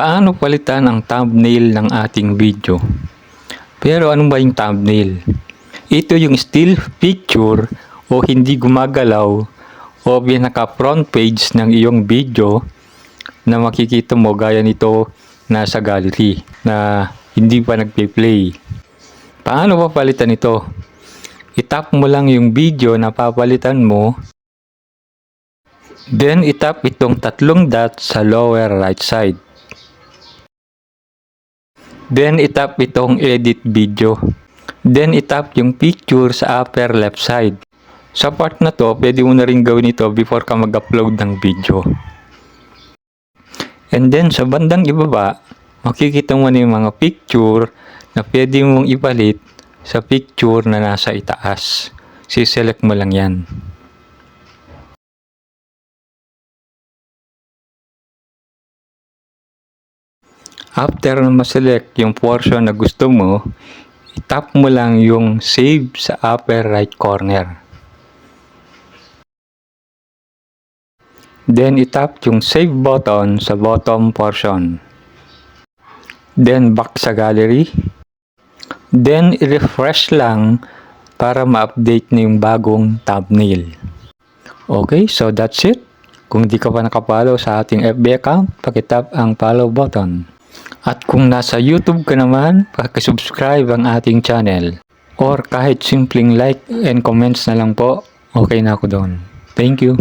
Paano palitan ang thumbnail ng ating video? Pero ano ba yung thumbnail? Ito yung still picture o hindi gumagalaw o pinaka-front page ng iyong video na makikita mo gaya nito nasa gallery na hindi pa nagpe-play. Paano ba palitan ito? I-tap mo lang yung video na papalitan mo. Then i-tap itong tatlong dot sa lower right side. Then i-tap itong edit video. Then i-tap yung picture sa upper left side. Sa part na to, pwede mo na rin gawin ito before ka mag-upload ng video. And then sa bandang ibaba, makikita mo na yung mga picture na pwede mong ipalit sa picture na nasa itaas. Si-select mo lang yan. After na ma-select yung portion na gusto mo, i-tap mo lang yung save sa upper right corner. Then i-tap yung save button sa bottom portion. Then back sa gallery. Then i-refresh lang para ma-update na yung bagong thumbnail. Okay, so that's it. Kung di ka pa nakapollow sa ating FB account, pakitap ang follow button. At kung nasa YouTube ka naman, pakisubscribe ang ating channel. Or kahit simpleng like and comments na lang po, okay na ako doon. Thank you.